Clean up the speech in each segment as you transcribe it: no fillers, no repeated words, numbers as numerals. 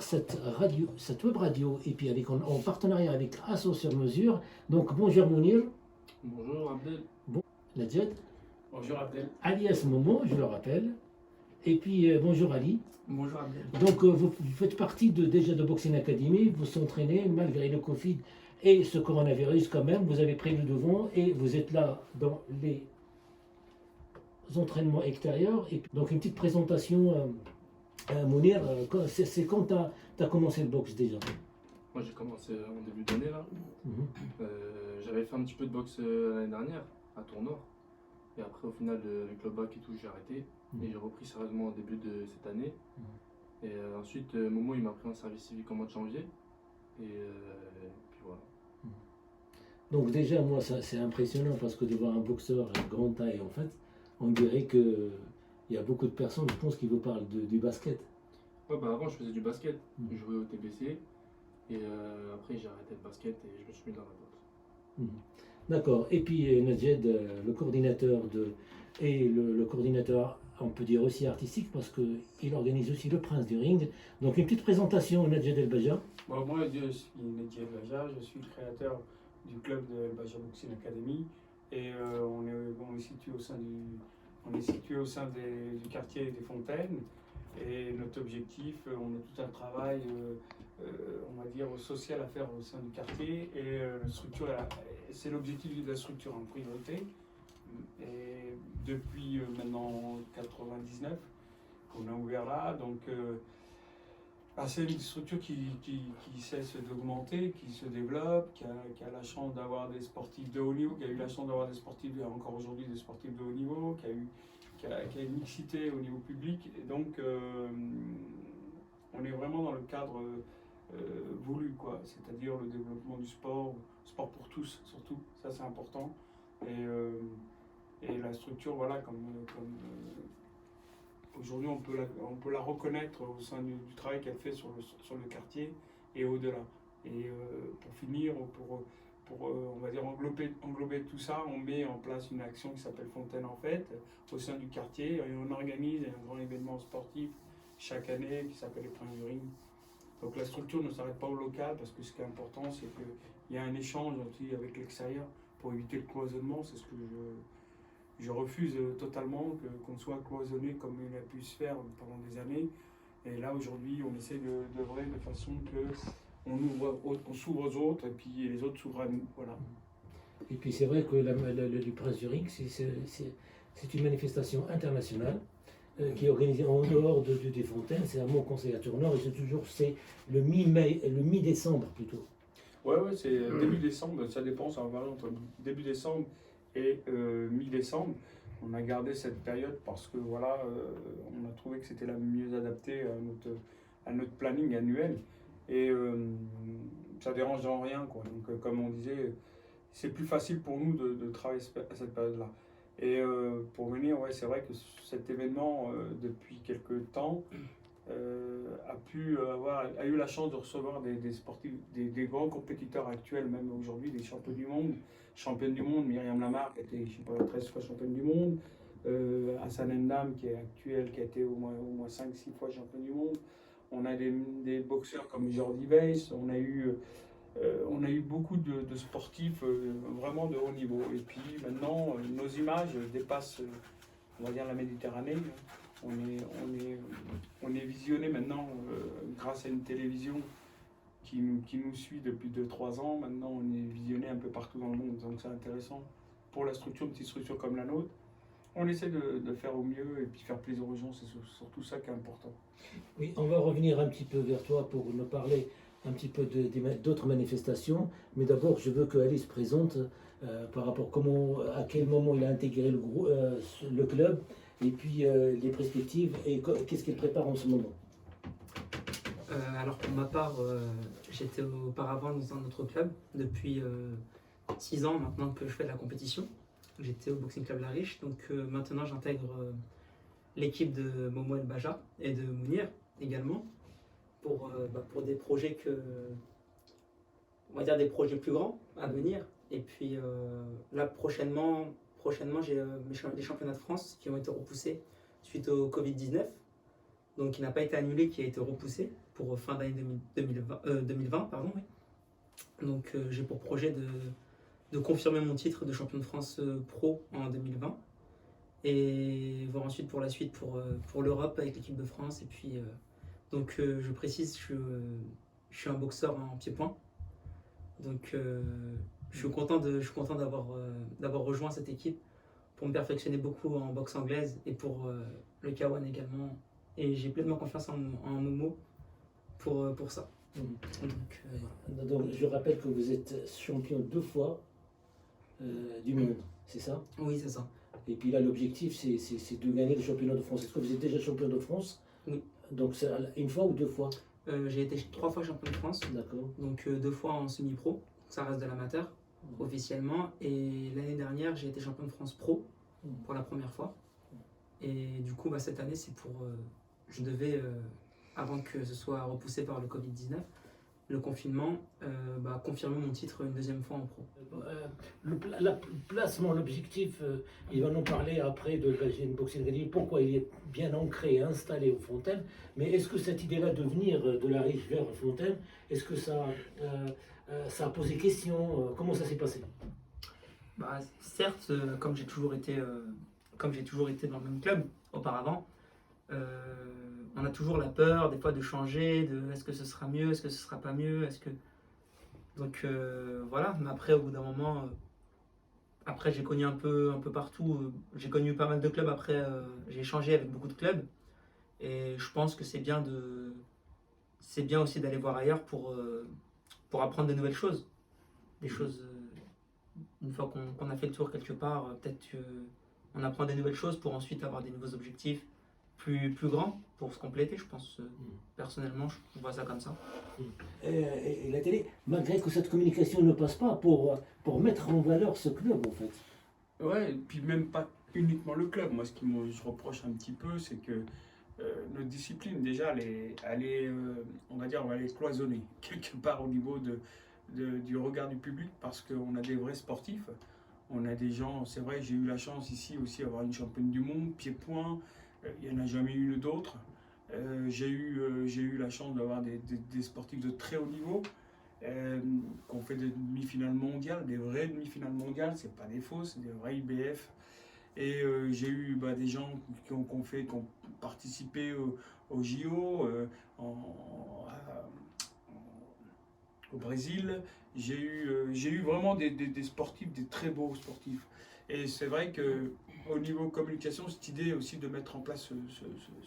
cette web radio, et puis en partenariat avec Asso sur mesure. Donc bonjour Mounir. Bonjour Abdel. Nadjad. Bonjour Abdel. Alias Momo, je le rappelle. Et puis bonjour Ali. Bonjour Abdel. Donc vous faites partie déjà de Boxing Academy, vous s'entraînez malgré le Covid et ce coronavirus quand même, vous avez pris le devant et vous êtes là dans les entraînements extérieurs. Et donc une petite présentation, Mounir, c'est quand tu as commencé le boxe déjà? Moi j'ai commencé en début d'année là. Mhm. J'avais fait un petit peu de boxe l'année dernière à Tournord. Et après au final avec le bac et tout j'ai arrêté. Et j'ai repris sérieusement au début de cette année. Et ensuite Momo il m'a pris en service civique en mois de janvier. Et puis voilà. Donc déjà moi c'est impressionnant parce que de voir un boxeur à grande taille en fait, on dirait que il y a beaucoup de personnes, je pense, qui vous parlent du basket. Ouais bah avant je faisais du basket. Mhm. Je jouais au TBC. Et après j'ai arrêté le basket et je me suis mis dans la boxe. Mhm. D'accord. Et puis Nadjed, le coordinateur le coordinateur, on peut dire aussi artistique, parce qu'il organise aussi le Prince du Ring. Donc une petite présentation, Nadjed El Baja. Bon, moi, je suis Nedji El Baja, je suis le créateur du club de El Baja Boxing Academy. Et on est situé au sein du quartier des Fontaines. Et notre objectif, on a tout un travail, on va dire, social à faire au sein du quartier. Et la structure, c'est l'objectif de la structure en priorité. Et depuis maintenant 99 qu'on a ouvert là, donc c'est une structure qui cesse d'augmenter, qui se développe, qui a la chance d'avoir des sportifs de haut niveau, qui a eu la chance d'avoir des sportifs, encore aujourd'hui des sportifs de haut niveau, qui a une mixité au niveau public. Et donc on est vraiment dans le cadre voulu, quoi, c'est-à-dire le développement du sport pour tous surtout, ça c'est important. Et la structure, voilà, comme aujourd'hui, on peut la reconnaître au sein du travail qu'elle fait sur le quartier et au-delà. Et pour finir, on va dire englober tout ça, on met en place une action qui s'appelle Fontaine en Fête au sein du quartier. Et on organise un grand événement sportif chaque année qui s'appelle les Princes du Ring. Donc la structure ne s'arrête pas au local, parce que ce qui est important, c'est qu'il y a un échange aussi avec l'extérieur pour éviter le cloisonnement. C'est ce que je refuse totalement, qu'on soit cloisonné comme il a pu se faire pendant des années. Et là, aujourd'hui, on essaie d'œuvrer de façon qu'on s'ouvre aux autres et puis les autres s'ouvrent à nous. Voilà. Et puis c'est vrai que le Prince du Ring, c'est une manifestation internationale qui est organisée en dehors des Fontaines. C'est à Mont-Conseil à Tournord et c'est le mi-mai, le mi-décembre plutôt. Ouais, c'est début décembre, ça dépend, ça va varier entre début décembre et mi-décembre. On a gardé cette période parce que voilà, on a trouvé que c'était la mieux adaptée à notre planning annuel. Et ça dérange en rien, quoi. Donc comme on disait, c'est plus facile pour nous de travailler à cette période-là. Et pour venir, ouais, c'est vrai que cet événement, depuis quelques temps, a eu la chance de recevoir des sportifs, des grands compétiteurs actuels, même aujourd'hui, des champions du monde. Championne du monde, Myriam Lamar, qui a été, je sais pas, 13 fois championne du monde. Hassan Ndam, qui est actuel, qui a été au moins 5-6 fois champion du monde. On a des boxeurs comme Jordi Weiss. On a eu beaucoup de sportifs vraiment de haut niveau. Et puis maintenant, nos images dépassent, on va dire, la Méditerranée. On est visionné maintenant grâce à une télévision qui nous suit depuis 2-3 ans. Maintenant, on est visionné un peu partout dans le monde. Donc c'est intéressant pour la structure, une petite structure comme la nôtre. On essaie de faire au mieux et puis faire plaisir aux gens. C'est surtout ça qui est important. Oui, on va revenir un petit peu vers toi pour nous parler un petit peu d'autres manifestations. Mais d'abord, je veux que Alice présente par rapport à quel moment il a intégré le club, et puis les perspectives et qu'est-ce qu'il prépare en ce moment. Alors pour ma part, j'étais auparavant dans un autre club depuis 6 ans maintenant que je fais de la compétition. J'étais au Boxing Club La Riche, donc maintenant j'intègre l'équipe de Momo El Baja et de Mounir également pour des projets on va dire des projets plus grands à venir. Et puis là prochainement j'ai les championnats de France qui ont été repoussés suite au Covid-19. donc qui n'a pas été annulé, qui a été repoussé pour fin d'année 2020. Pardon, oui. Donc j'ai pour projet de confirmer mon titre de champion de France pro en 2020 et voir ensuite pour la suite pour l'Europe avec l'équipe de France. Et puis, donc je précise, je suis un boxeur en pied-point. Donc je suis content d'avoir rejoint cette équipe pour me perfectionner beaucoup en boxe anglaise et pour le K1 également. Et j'ai pleinement confiance en Momo pour ça. Donc, je rappelle que vous êtes champion 2 fois du monde, c'est ça? Oui, c'est ça. Et puis là, l'objectif, c'est de gagner le championnat de France. Est-ce que vous êtes déjà champion de France? Oui. Donc, c'est une fois ou 2 fois? J'ai été 3 fois champion de France. D'accord. Donc 2 fois en semi-pro, ça reste de l'amateur officiellement. Et l'année dernière, j'ai été champion de France pro pour la première fois. Et du coup, cette année, c'est pour... je devais, avant que ce soit repoussé par le Covid-19, le confinement, confirmer mon titre une deuxième fois en pro. Le placement, l'objectif, il va nous parler après de l'Algérie Boxing Academy, pourquoi il est bien ancré et installé aux Fontaines. Mais est-ce que cette idée-là de venir de la Riche vers Fontaines, est-ce que ça a posé question? Comment ça s'est passé? Certes, comme j'ai toujours été dans le même club auparavant, on a toujours la peur des fois de changer, de est-ce que ce sera mieux, est-ce que ce sera pas mieux, donc voilà. Mais après, au bout d'un moment, après j'ai connu un peu partout, j'ai connu pas mal de clubs. Après j'ai échangé avec beaucoup de clubs et je pense que c'est bien aussi d'aller voir ailleurs pour apprendre de nouvelles choses, des choses. Une fois qu'on a fait le tour quelque part, peut-être qu'on apprend des nouvelles choses pour ensuite avoir des nouveaux objectifs plus grands pour se compléter. Je pense, personnellement, je vois ça comme ça. Et la télé, malgré que cette communication ne passe pas pour mettre en valeur ce club, en fait. Ouais, et puis même pas uniquement le club. Moi, ce qui je reproche un petit peu, c'est que notre discipline, déjà, elle est on va dire, elle est cloisonnée, quelque part au niveau du regard du public, parce qu'on a des vrais sportifs. On a des gens, c'est vrai, j'ai eu la chance ici aussi d'avoir une championne du monde, pied-point. Il n'y en a jamais eu d'autres. J'ai eu la chance d'avoir des sportifs de très haut niveau qui ont fait des demi-finales mondiales, des vraies demi-finales mondiales, c'est pas des fausses, c'est des vrais IBF. Et j'ai eu des gens qui ont participé au JO au Brésil. J'ai eu vraiment des sportifs, des très beaux sportifs. Et c'est vrai que au niveau communication, cette idée aussi de mettre en place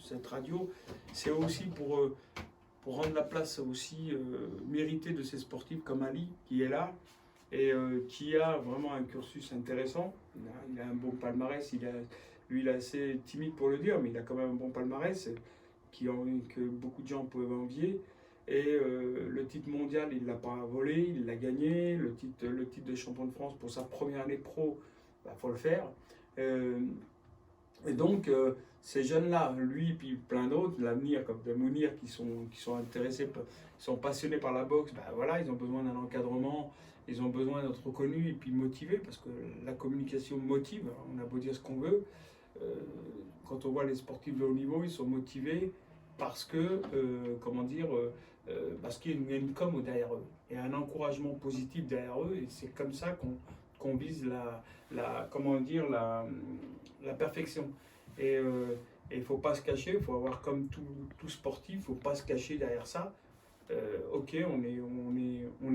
cette radio, c'est aussi pour rendre la place aussi méritée de ces sportifs comme Ali, qui est là, et qui a vraiment un cursus intéressant. Il a un bon palmarès, lui il est assez timide pour le dire, mais il a quand même un bon palmarès que beaucoup de gens peuvent envier. Et le titre mondial, il ne l'a pas volé, il l'a gagné. Le titre de champion de France pour sa première année pro, faut le faire. Et donc, ces jeunes-là, lui, puis plein d'autres, l'avenir, comme de Mounir, qui sont intéressés, qui sont passionnés par la boxe, voilà, ils ont besoin d'un encadrement, ils ont besoin d'être reconnus et puis motivés, parce que la communication motive. On a beau dire ce qu'on veut, quand on voit les sportifs de haut niveau, ils sont motivés parce que, parce qu'il y a une com derrière eux, et un encouragement positif derrière eux, et c'est comme ça qu'on vise la perfection. Et il ne faut pas se cacher, il faut avoir comme tout sportif, il ne faut pas se cacher derrière ça. Ok, on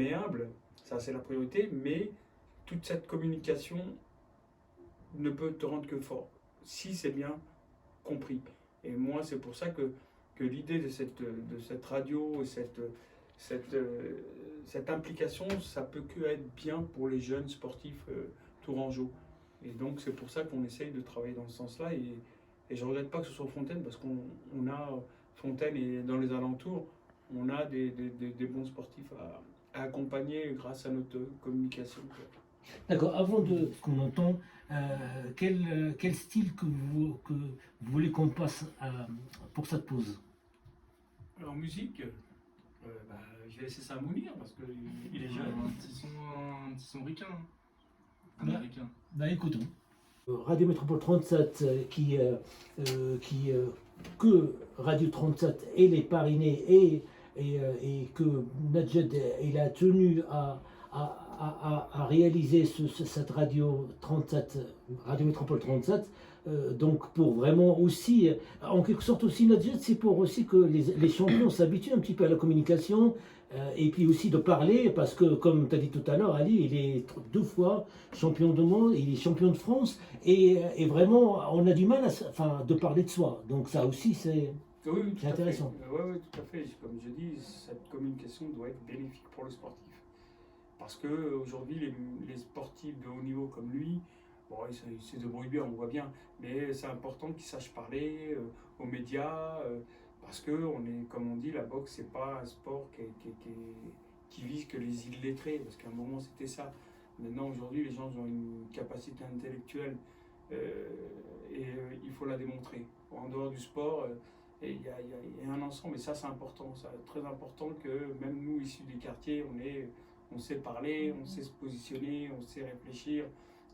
est humble, ça c'est la priorité, mais toute cette communication ne peut te rendre que fort, si c'est bien compris. Et moi, c'est pour ça que l'idée de cette radio et cette implication, ça peut que être bien pour les jeunes sportifs tourangeaux. Et donc c'est pour ça qu'on essaye de travailler dans ce sens-là. Et je ne regrette pas que ce soit Fontaine, parce qu'on a Fontaine et dans les alentours, on a des bons sportifs à accompagner grâce à notre communication. D'accord, avant de ce qu'on entend, quel style que vous voulez qu'on passe pour cette pause? En musique, je vais laisser ça à Mounir parce qu'il est jeune. Un petit son ricain, américain. Écoutons. Radio Métropole 37 qui que Radio 37 et les parrainés et que Nadjed il a tenu à réaliser cette radio 37, Radio Métropole 37. Donc pour vraiment aussi, en quelque sorte aussi Nadjed, c'est pour aussi que les champions s'habituent un petit peu à la communication et puis aussi de parler, parce que comme tu as dit tout à l'heure, Ali, il est 2 fois champion du monde, il est champion de France, et vraiment on a du mal de parler de soi. Donc ça aussi c'est tout à intéressant. fait. Oui, tout à fait. Comme je dis, cette communication doit être bénéfique pour le sportif. Parce qu'aujourd'hui, les sportifs de haut niveau comme lui, bon, ils se débrouillent bien, on voit bien, mais c'est important qu'ils sachent parler aux médias, parce que, comme on dit, la boxe, c'est pas un sport qui vise que les illettrés, parce qu'à un moment, c'était ça. Maintenant, aujourd'hui, les gens ont une capacité intellectuelle il faut la démontrer. En dehors du sport, il y a un ensemble, et ça, c'est important. C'est très important que même nous, issus des quartiers, on sait parler, on sait se positionner, on sait réfléchir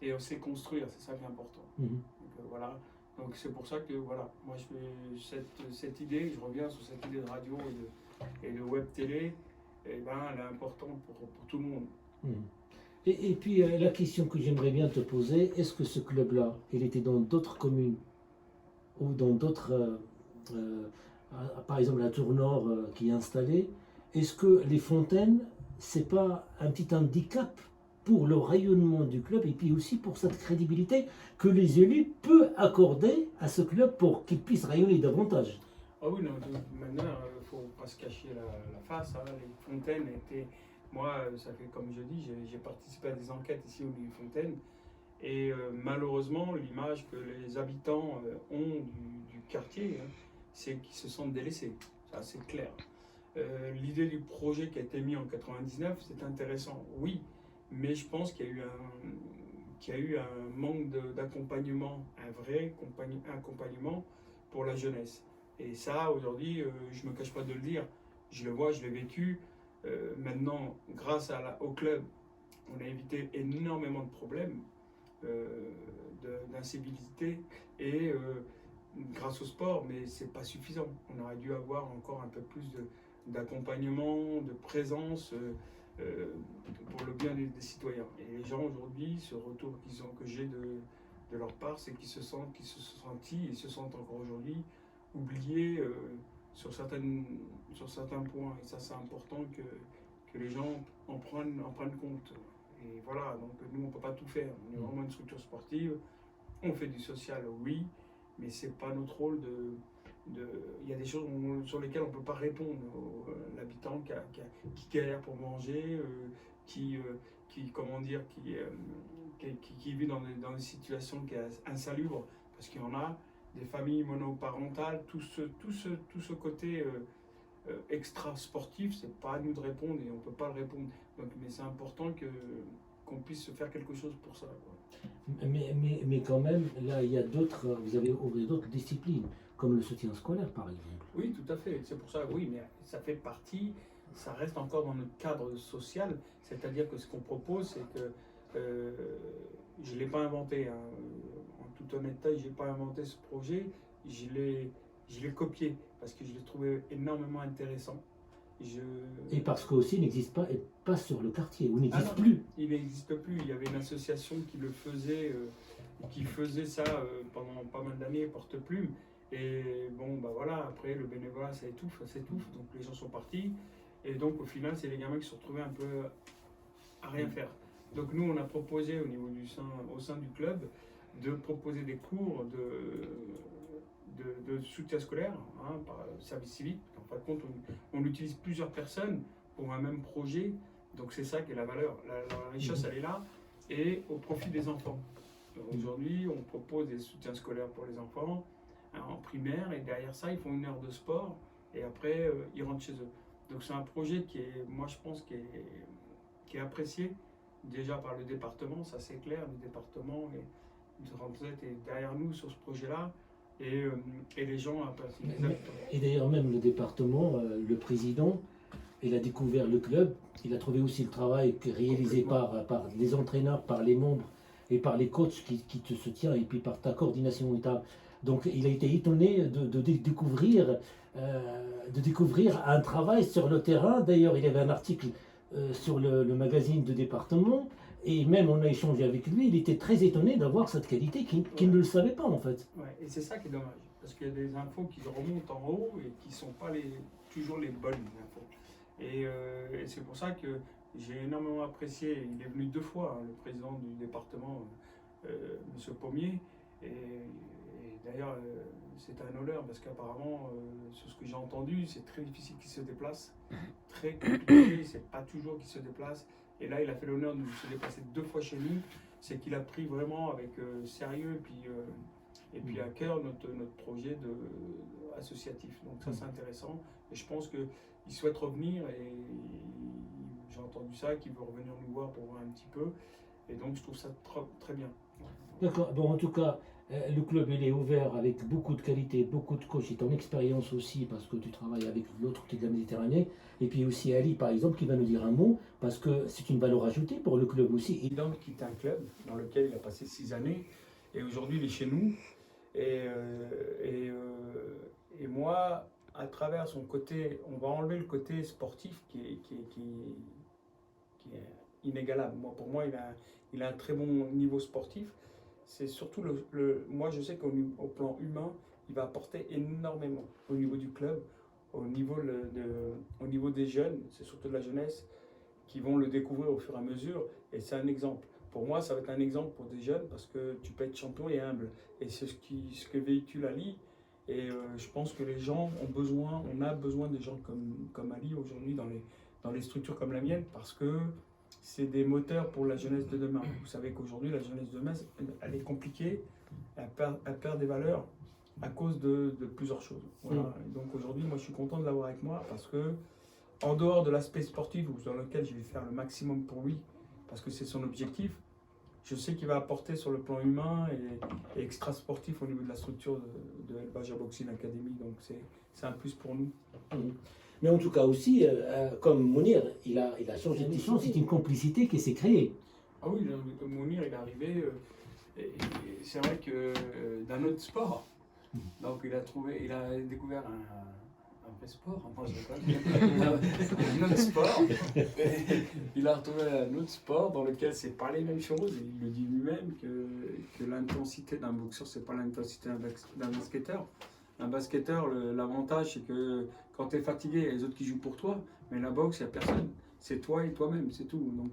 et on sait construire, c'est ça qui est important. Donc, voilà. Donc c'est pour ça que voilà, moi je fais cette idée, je reviens sur cette idée de radio et de web télé, et ben, elle est importante pour tout le monde. Et puis la question que j'aimerais bien te poser, est-ce que ce club-là, il était dans d'autres communes ou dans d'autres, par exemple la Tour Nord qui est installée, est-ce que les fontaines, c'est pas un petit handicap pour le rayonnement du club et puis aussi pour cette crédibilité que les élus peuvent accorder à ce club pour qu'il puisse rayonner davantage? Ah oui, non, maintenant, il ne faut pas se cacher la face. Hein. Les fontaines étaient... Moi, ça fait comme je dis, j'ai participé à des enquêtes ici au niveau des fontaines. Et malheureusement, l'image que les habitants ont du quartier, hein, c'est qu'ils se sentent délaissés. Ça, c'est clair. L'idée du projet qui a été mis en 99, c'est intéressant, oui. Mais je pense qu'il y a eu un manque d'accompagnement, un vrai accompagnement pour la jeunesse. Et ça, aujourd'hui, je ne me cache pas de le dire, je le vois, je l'ai vécu. Maintenant, grâce au club, on a évité énormément de problèmes, d'incivilité, et grâce au sport, mais ce n'est pas suffisant. On aurait dû avoir encore un peu plus d'accompagnement, de présence, pour le bien des citoyens. Et les gens aujourd'hui, ce retour que j'ai de leur part, c'est qu'ils se sont sentis et se sentent encore aujourd'hui oubliés sur certains points. Et ça, c'est important que les gens en prennent compte. Et voilà, donc nous, on ne peut pas tout faire. On est vraiment une structure sportive. On fait du social, oui, mais ce n'est pas notre rôle il y a des choses sur lesquelles on ne peut pas répondre. L'habitant qui galère pour manger, qui vit dans des situations qui sont insalubres, parce qu'il y en a, des familles monoparentales, tout ce côté extra-sportif, c'est pas à nous de répondre et on ne peut pas le répondre. Donc, mais c'est important qu'on puisse faire quelque chose pour ça, quoi. Mais quand même, là, vous avez ouvert d'autres disciplines, comme le soutien scolaire, par exemple. Oui, tout à fait. C'est pour ça, oui, mais ça fait partie, ça reste encore dans notre cadre social. C'est-à-dire que ce qu'on propose, c'est que je ne l'ai pas inventé. Hein. En toute honnêteté, je n'ai pas inventé ce projet. Je l'ai copié parce que je l'ai trouvé énormément intéressant. Et parce qu'aussi, il n'existe pas sur le quartier, ou n'existe non, plus. Il n'existe plus. Il y avait une association qui le faisait, ça pendant pas mal d'années, Porte-Plume. Et bon, bah voilà, après le bénévolat, ça s'étouffe. Donc les gens sont partis. Et donc au final, c'est les gamins qui se sont retrouvés un peu à rien faire. Donc nous, on a proposé au sein du club de proposer des cours de soutien scolaire, hein, par service civique. En fin de compte, on utilise plusieurs personnes pour un même projet. Donc c'est ça qui est la valeur. La richesse, elle est là, et au profit des enfants. Aujourd'hui, on propose des soutiens scolaires pour les enfants, hein, en primaire, et derrière ça, ils font 1 heure de sport, et après, ils rentrent chez eux. Donc c'est un projet qui est, moi je pense, qui est apprécié déjà par le département, ça c'est clair, le département est derrière nous sur ce projet-là, et les gens apprécient. Et d'ailleurs même le département, le président, il a découvert le club, il a trouvé aussi le travail réalisé par les entraîneurs, par les membres et par les coachs qui te soutiennent et puis par ta coordination. Donc il a été étonné de découvrir un travail sur le terrain. D'ailleurs, il y avait un article sur le magazine de département et même on a échangé avec lui. Il était très étonné d'avoir cette qualité qu'il ne le savait pas en fait. Ouais, et c'est ça qui est dommage, parce qu'il y a des infos qui remontent en haut et qui ne sont pas toujours les bonnes infos. Et c'est pour ça que j'ai énormément apprécié, il est venu 2 fois, hein, le président du département, M. Pommier, et d'ailleurs c'est un honneur parce qu'apparemment, sur ce que j'ai entendu, c'est très difficile qu'il se déplace, très compliqué, c'est pas toujours qu'il se déplace, et là il a fait l'honneur de se déplacer 2 fois chez nous, c'est qu'il a pris vraiment avec sérieux et puis à cœur notre projet associatif. Donc ça c'est intéressant, et je pense qu'il souhaite revenir, et j'ai entendu ça, qu'il veut revenir nous voir pour voir un petit peu, et donc je trouve ça très bien. D'accord. Bon, en tout cas, le club il est ouvert avec beaucoup de qualité, beaucoup de coachs et ton expérience aussi, parce que tu travailles avec l'autre côté de la Méditerranée. Et puis aussi Ali, par exemple, qui va nous dire un mot, parce que c'est une valeur ajoutée pour le club aussi. Il a quitté un club dans lequel il a passé 6 années, et aujourd'hui il est chez nous. Et moi, à travers son côté, on va enlever le côté sportif qui est inégalable. Pour moi, il a un très bon niveau sportif. C'est surtout moi, je sais qu'au plan humain, il va apporter énormément au niveau du club, au niveau des jeunes, c'est surtout de la jeunesse, qui vont le découvrir au fur et à mesure. Et c'est un exemple. Pour moi, ça va être un exemple pour des jeunes, parce que tu peux être champion et humble. Et c'est ce que véhicule Ali. Et je pense que les gens on a besoin des gens comme Ali aujourd'hui dans les structures comme la mienne, parce que c'est des moteurs pour la jeunesse de demain. Vous savez qu'aujourd'hui, la jeunesse de demain, elle est compliquée, elle perd des valeurs à cause de plusieurs choses. Voilà. Et donc aujourd'hui, moi, je suis content de l'avoir avec moi, parce que en dehors de l'aspect sportif, dans lequel je vais faire le maximum pour lui, parce que c'est son objectif, je sais qu'il va apporter sur le plan humain et extra-sportif au niveau de la structure de El Baja Boxing Academy. Donc c'est un plus pour nous. Mais en tout cas aussi, comme Mounir, il a changé de mission, c'est une complicité qui s'est créée. Ah oui, Mounir, il est arrivé, et c'est vrai que d'un autre sport. Donc il a découvert un vrai sport, enfin, un autre sport. Il a retrouvé un autre sport dans lequel c'est pas les mêmes choses. Il le dit lui-même que l'intensité d'un boxeur, c'est pas l'intensité d'un basketteur. Un basketteur, l'avantage, c'est que quand tu es fatigué, il y a les autres qui jouent pour toi. Mais la boxe, il n'y a personne. C'est toi et toi-même, c'est tout. Donc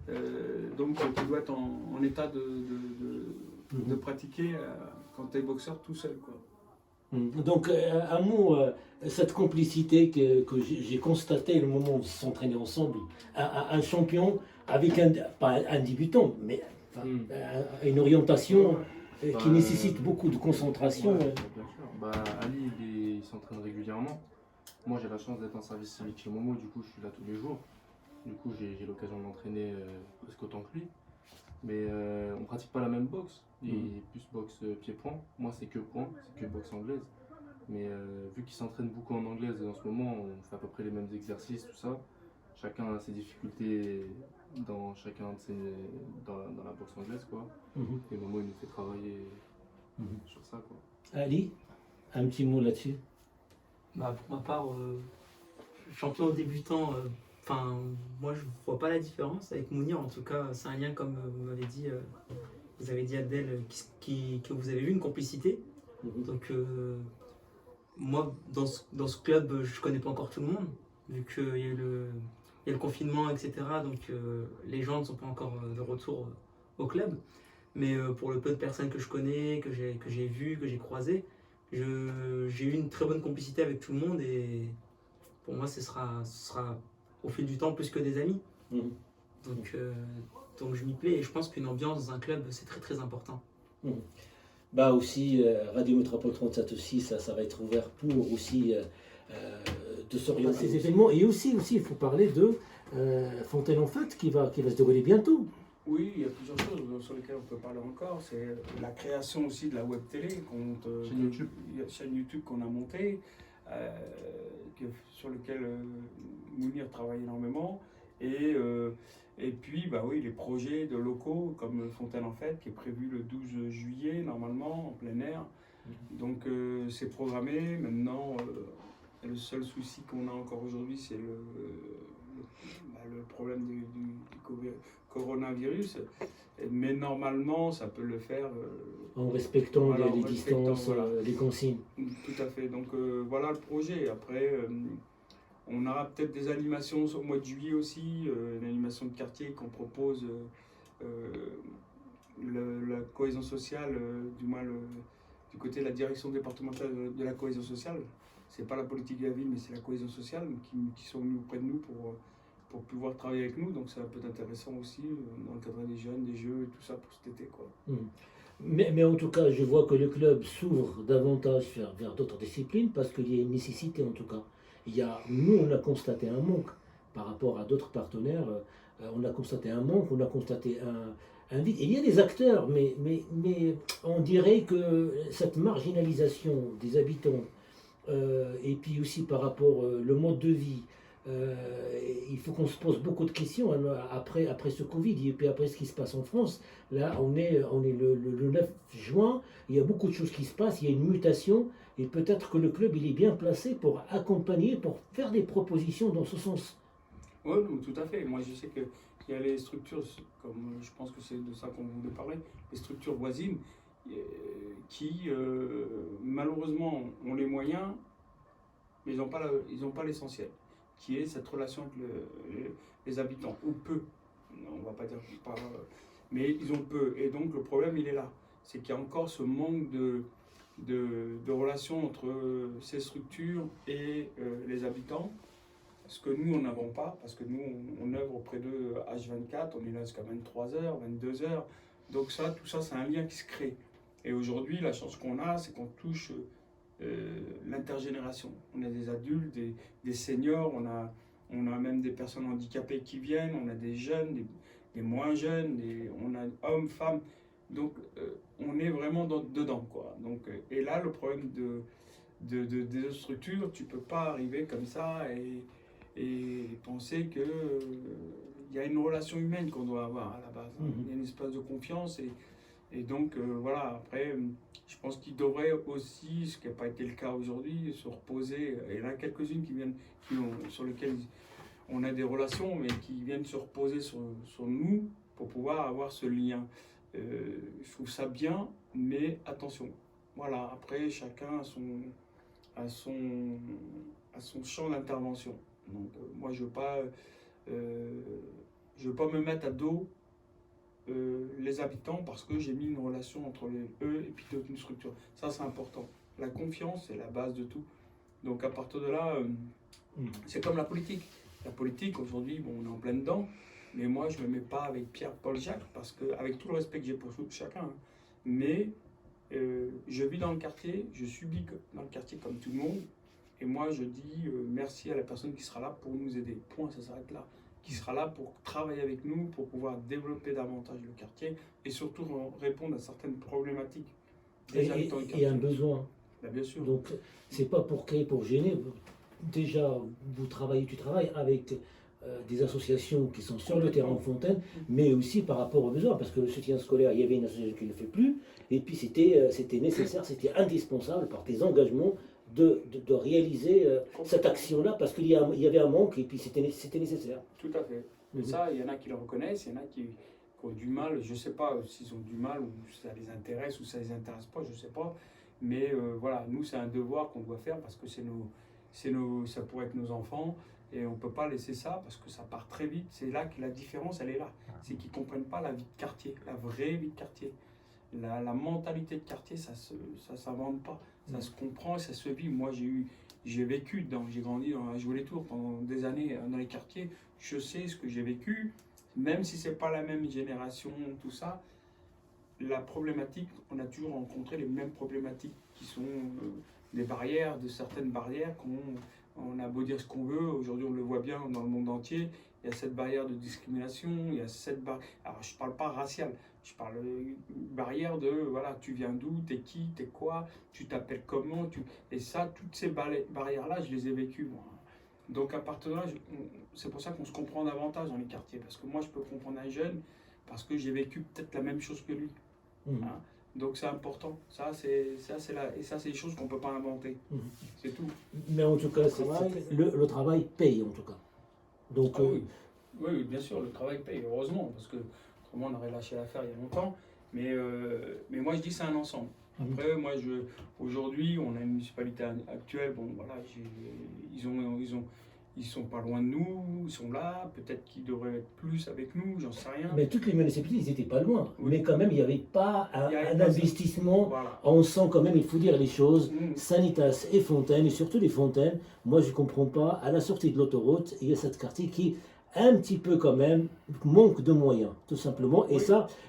tu dois être en état de pratiquer quand tu es boxeur tout seul, quoi. Donc, un mot, cette complicité que j'ai constatée le moment où ils se sont entraînés ensemble, un champion avec pas un débutant, mais une orientation qui nécessite beaucoup de concentration. Ouais, bien sûr. Ali, il s'entraîne régulièrement. Moi, j'ai la chance d'être en service civique chez Momo, du coup, je suis là tous les jours. Du coup, j'ai l'occasion de m'entraîner presque autant que lui. Mais on pratique pas la même boxe. Il est plus boxe pied-point. Moi, c'est que point, c'est que boxe anglaise. Mais vu qu'il s'entraîne beaucoup en anglaise en ce moment, on fait à peu près les mêmes exercices, tout ça. Chacun a ses difficultés dans la boxe anglaise, quoi. Et Momo, il nous fait travailler sur ça, quoi. Ali, un petit mot là-dessus. Pour ma part, champion débutant, moi je vois pas la différence avec Mounir. En tout cas, c'est un lien, comme vous m'avez dit, vous avez dit Abdel, que vous avez eu une complicité. Donc moi, dans ce club, je connais pas encore tout le monde, vu qu'il y a eu le confinement, etc. Donc les gens ne sont pas encore de retour au club. Mais pour le peu de personnes que je connais, que j'ai vues, que j'ai croisées, j'ai eu une très bonne complicité avec tout le monde, et pour moi ce sera au fil du temps plus que des amis. Donc je m'y plais, et je pense qu'une ambiance dans un club, c'est très très important. Aussi, Radio Métropole 37 aussi, ça va être ouvert pour aussi de s'orienter ces événements. Et aussi, il faut parler de Fontaine en Fête qui va se dérouler bientôt. Oui, il y a plusieurs choses sur lesquelles on peut parler encore. C'est la création aussi de la web télé, chaîne YouTube qu'on a montée, sur lequel Mounir travaille énormément. Et puis, bah oui, les projets de locaux comme Fontaine en Fête, qui est prévu le 12 juillet, normalement, en plein air. Donc, c'est programmé. Maintenant, le seul souci qu'on a encore aujourd'hui, c'est le problème du coronavirus. Mais normalement, ça peut le faire. En respectant Voilà, les en respectant, distances, voilà. les consignes. Tout à fait. Donc, voilà le projet. Après, on aura peut-être des animations au mois de juillet aussi, une animation de quartier qu'on propose, la cohésion sociale, du moins du côté de la direction départementale de la cohésion sociale. C'est pas la politique de la ville, mais c'est la cohésion sociale qui sont venus auprès de nous pour pouvoir travailler avec nous. Donc ça peut être intéressant aussi dans le cadre des jeunes, des jeux et tout ça pour cet été, quoi. Mais en tout cas, je vois que le club s'ouvre davantage vers d'autres disciplines parce qu'il y a une nécessité en tout cas. Nous, on a constaté un manque par rapport à d'autres partenaires. On a constaté un manque, on a constaté un vide. Il y a des acteurs, mais on dirait que cette marginalisation des habitants, et puis aussi par rapport le mode de vie, il faut qu'on se pose beaucoup de questions après ce Covid et puis après ce qui se passe en France. Là, on est le 9 juin, il y a beaucoup de choses qui se passent, il y a une mutation et peut-être que le club il est bien placé pour accompagner, pour faire des propositions dans ce sens. Oui, tout à fait. Moi, je sais qu'il y a les structures, comme je pense que c'est de ça qu'on voulait parler, les structures voisines qui, malheureusement, ont les moyens, mais ils n'ont pas l'essentiel, qui est cette relation avec les habitants, ou peu. On va pas dire pas, mais ils ont peu. Et donc, le problème, il est là. C'est qu'il y a encore ce manque de relation entre ces structures et les habitants. Ce que nous, on n'avons pas, parce que nous, on œuvre auprès d'eux H24, on est là jusqu'à 23h, 22h. Donc ça, tout ça, c'est un lien qui se crée. Et aujourd'hui, la chance qu'on a, c'est qu'on touche l'intergénération. On a des adultes, des seniors, on a même des personnes handicapées qui viennent, on a des jeunes, des moins jeunes, on a hommes, femmes. Donc, on est vraiment dedans, quoi. Donc, et là, le problème des autres structures, tu ne peux pas arriver comme ça et penser qu'il y a une relation humaine qu'on doit avoir à la base. Il y a une espèce de confiance et donc voilà, après je pense qu'il devrait aussi, ce qui n'a pas été le cas aujourd'hui, se reposer. Il y en a quelques-unes sur lesquelles on a des relations, mais qui viennent se reposer sur nous pour pouvoir avoir ce lien. Je trouve ça bien, mais attention. Voilà, après chacun a son champ d'intervention. Donc moi je veux pas me mettre à dos les habitants parce que j'ai mis une relation entre eux et puis toute une structure. Ça c'est important. La confiance c'est la base de tout. Donc à partir de là, c'est comme la politique. La politique aujourd'hui, bon, on est en plein dedans, mais moi je me mets pas avec Pierre, Paul, Jacques parce que avec tout le respect que j'ai pour chacun, hein, mais je vis dans le quartier, je subis dans le quartier comme tout le monde. Et moi, je dis merci à la personne qui sera là pour nous aider. Point, ça s'arrête là. Qui sera là pour travailler avec nous, pour pouvoir développer davantage le quartier et surtout répondre à certaines problématiques des habitants du quartier. Et un besoin. Ben, bien sûr. Donc, c'est pas pour créer, pour gêner. Déjà, tu travailles avec des associations qui sont sur le terrain en Fontaine, mais aussi par rapport aux besoins, parce que le soutien scolaire, il y avait une association qui ne le fait plus, et puis c'était nécessaire, c'était indispensable par tes engagements de réaliser cette action-là, parce qu'il y avait un manque, et puis c'était nécessaire. Tout à fait. Et ça, il y en a qui le reconnaissent, il y en a qui ont du mal, je ne sais pas s'ils ont du mal, ou ça les intéresse, ou ça les intéresse pas, je ne sais pas. Mais voilà, nous, c'est un devoir qu'on doit faire, parce que ça pourrait être nos enfants, et on ne peut pas laisser ça, parce que ça part très vite. C'est là que la différence, elle est là. C'est qu'ils ne comprennent pas la vie de quartier, la vraie vie de quartier. La mentalité de quartier, ça ne s'invente pas. Ça se comprend et ça se vit. Moi, j'ai vécu j'ai grandi à Jouer-les-Tours pendant des années dans les quartiers. Je sais ce que j'ai vécu, même si ce n'est pas la même génération, tout ça. La problématique, on a toujours rencontré les mêmes problématiques qui sont des barrières, de certaines barrières on a beau dire ce qu'on veut. Aujourd'hui, on le voit bien dans le monde entier. Il y a cette barrière de discrimination, il y a cette barrière. Alors, je ne parle pas raciale, je parle barrière de voilà, tu viens d'où, t'es qui, t'es quoi, tu t'appelles comment. Et ça, toutes ces barrières-là, je les ai vécues, moi. Donc à partir de là, c'est pour ça qu'on se comprend davantage dans les quartiers. Parce que moi, je peux comprendre un jeune parce que j'ai vécu peut-être la même chose que lui. Mhm. Hein. Donc c'est important. Et ça, c'est des choses qu'on ne peut pas inventer. Mhm. C'est tout. Mais en tout cas, le travail paye en tout cas. Donc, Ah oui. Oui, bien sûr, le travail paye, heureusement, parce que autrement on aurait lâché l'affaire il y a longtemps. Mais moi je dis c'est un ensemble. Après, moi aujourd'hui, on a une municipalité actuelle, bon voilà, ils sont pas loin de nous, ils sont là, peut-être qu'ils devraient être plus avec nous, j'en sais rien. mais toutes les municipalités, ils n'étaient pas loin. Oui. Mais quand même, il n'y avait pas Il y avait un pas ça. investissement. Voilà. On sent quand même, il faut dire les choses, Mmh. Sanitas et Fontaine, et surtout les Fontaines, moi je ne comprends pas, à la sortie de l'autoroute, il y a cette quartier qui, un petit peu quand même, manque de moyens, tout simplement. Oui.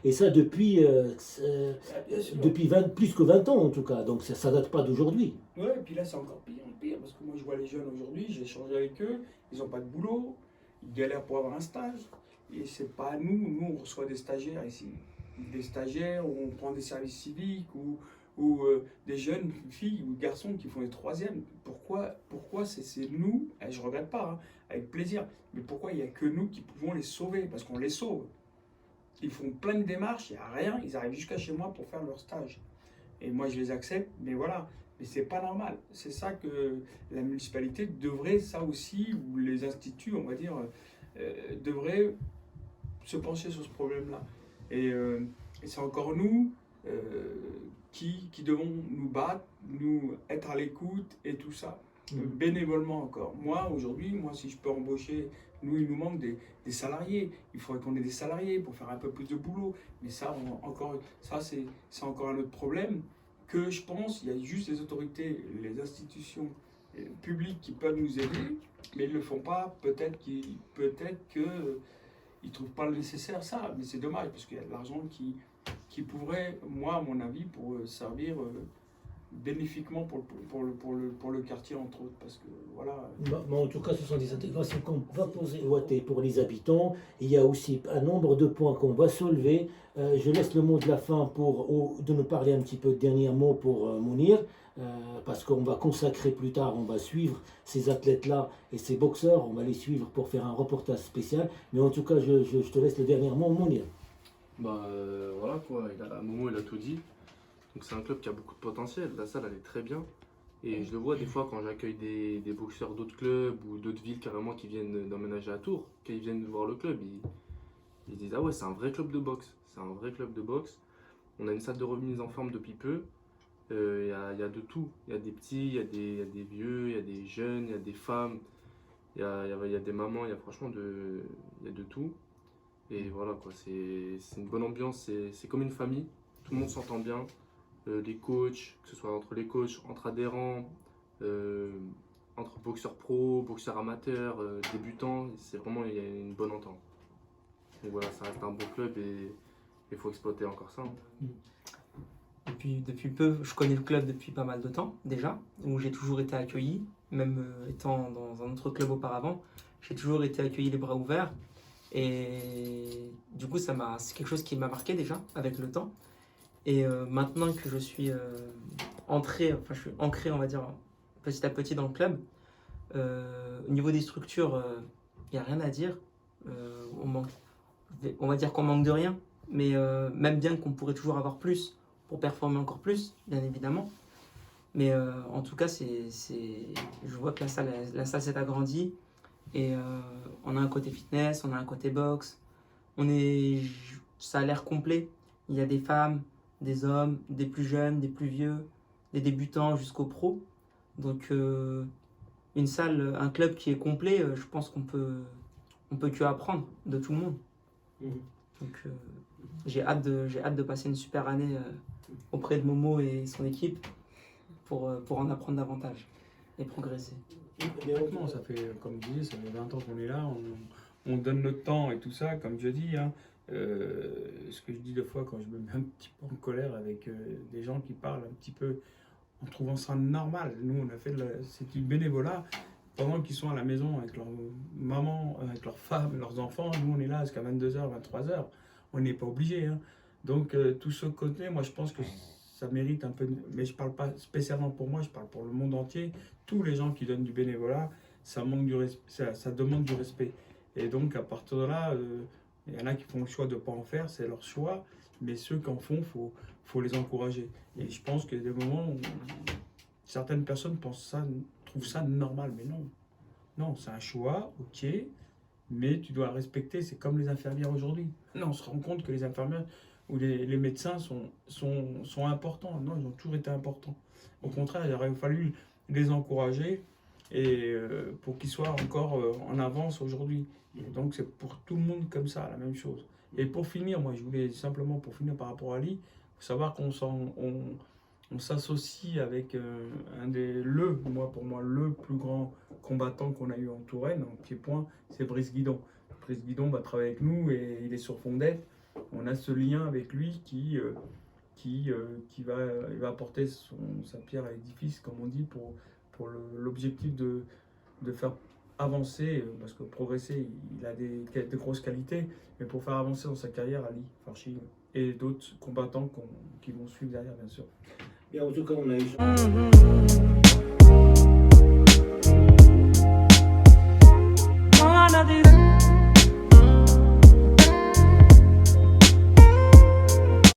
Et ça depuis, Bien sûr. depuis plus que 20 ans en tout cas, donc ça ne date pas d'aujourd'hui. Ouais, et puis là c'est encore pire, parce que moi je vois les jeunes aujourd'hui, j'ai échangé avec eux, ils n'ont pas de boulot, ils galèrent pour avoir un stage, et c'est pas à nous, on reçoit des stagiaires ici. Des stagiaires, on prend des services civiques, ou des jeunes filles ou garçons qui font les troisièmes. Pourquoi c'est nous, et je regrette pas, hein, avec plaisir, mais pourquoi il n'y a que nous qui pouvons les sauver, parce qu'on les sauve. Ils font plein de démarches, il n'y a rien, ils arrivent jusqu'à chez moi pour faire leur stage. Et moi je les accepte, mais voilà. Mais c'est pas normal. C'est ça que la municipalité devrait, ça aussi, ou les instituts, on va dire, devraient se pencher sur ce problème-là. Et c'est encore nous qui devons nous battre, nous être à l'écoute et tout ça. Bénévolement encore. Moi, aujourd'hui, si je peux embaucher, il nous manque des salariés. Il faudrait qu'on ait des salariés pour faire un peu plus de boulot. Mais ça, c'est encore un autre problème. Que je pense, il y a juste les autorités, les institutions publiques qui peuvent nous aider, mais ils ne le font pas. Peut-être qu'ils ne trouvent pas le nécessaire, ça, mais c'est dommage, parce qu'il y a de l'argent qui pourrait, moi, à mon avis, pour servir bénéfiquement pour le quartier, entre autres, parce que voilà. Mais en tout cas, ce sont des intégrations qu'on va poser au AT pour les habitants. Il y a aussi un nombre de points qu'on va soulever. Je laisse le mot de la fin de nous parler un petit peu de dernier mot pour Mounir, parce qu'on va consacrer plus tard, on va suivre ces athlètes-là et ces boxeurs, on va les suivre pour faire un reportage spécial. Mais en tout cas, je te laisse le dernier mot, Mounir. Voilà quoi, Momo il a tout dit. Donc c'est un club qui a beaucoup de potentiel, la salle elle est très bien. Et je le vois des fois quand j'accueille des boxeurs d'autres clubs ou d'autres villes carrément qui viennent d'emménager à Tours, quand ils viennent voir le club, ils disent ah ouais c'est un vrai club de boxe, c'est un vrai club de boxe. On a une salle de remise en forme depuis peu, il y a de tout, il y a des petits, il y a des vieux, il y a des jeunes, il y a des femmes, il y a des mamans, il y a franchement il y a de tout. Et voilà quoi, c'est une bonne ambiance, c'est comme une famille, tout le monde s'entend bien. Les coachs, que ce soit entre les coachs, entre adhérents, entre boxeurs pro, boxeurs amateurs, débutants, il y a une bonne entente. Donc voilà, ça reste un bon club et il faut exploiter encore ça. Depuis peu, je connais le club depuis pas mal de temps déjà, où j'ai toujours été accueilli, même étant dans un autre club auparavant, j'ai toujours été accueilli les bras ouverts. Et du coup, c'est quelque chose qui m'a marqué déjà avec le temps. Et maintenant que je suis je suis ancré, on va dire, petit à petit dans le club, au niveau des structures, il n'y a rien à dire. On va dire qu'on manque de rien, mais même bien qu'on pourrait toujours avoir plus pour performer encore plus, bien évidemment. Mais en tout cas, je vois que la salle s'est agrandie et on a un côté fitness, on a un côté boxe. Ça a l'air complet. Il y a des femmes, des hommes, des plus jeunes, des plus vieux, des débutants jusqu'aux pros. Donc un club qui est complet, je pense qu'on peut que apprendre de tout le monde. Donc j'ai hâte de passer une super année auprès de Momo et son équipe pour en apprendre davantage et progresser. Honnêtement, ça fait, comme je disais, ça fait 20 ans qu'on est là, on donne notre temps et tout ça, comme je dis, hein. Ce que je dis des fois quand je me mets un petit peu en colère avec des gens qui parlent un petit peu en trouvant ça normal. Nous, on a fait c'est du bénévolat pendant qu'ils sont à la maison avec leur maman, avec leurs femmes, leurs enfants. Nous, on est là jusqu'à 22h, 23h. On n'est pas obligé. Hein. Donc, tout ce côté, moi, je pense que ça mérite un peu. Mais je ne parle pas spécialement pour moi, je parle pour le monde entier. Tous les gens qui donnent du bénévolat, ça demande du respect. Et donc, à partir de là, il y en a qui font le choix de ne pas en faire, c'est leur choix. Mais ceux qui en font, faut les encourager. Et je pense qu'il y a des moments où certaines personnes trouvent ça normal, mais non. Non, c'est un choix, ok, mais tu dois le respecter. C'est comme les infirmières aujourd'hui. Non, on se rend compte que les infirmières ou les médecins sont importants. Non, ils ont toujours été importants. Au contraire, il aurait fallu les encourager et pour qu'ils soient encore en avance aujourd'hui. Et donc, c'est pour tout le monde comme ça, la même chose. Et pour finir, moi, je voulais simplement, pour finir par rapport à Ali, il faut savoir qu'on s'associe avec pour moi, le plus grand combattant qu'on a eu en Touraine, en pied-point, c'est Brice Guidon. Brice Guidon va travailler avec nous et il est sur Fondette. On a ce lien avec lui qui va apporter sa pierre à l'édifice, comme on dit, pour l'objectif de faire avancer, parce que progresser, il a des grosses qualités, mais pour faire avancer dans sa carrière, Ali Farchi et d'autres combattants qui vont suivre derrière, bien sûr. Bien, en tout cas, on a eu...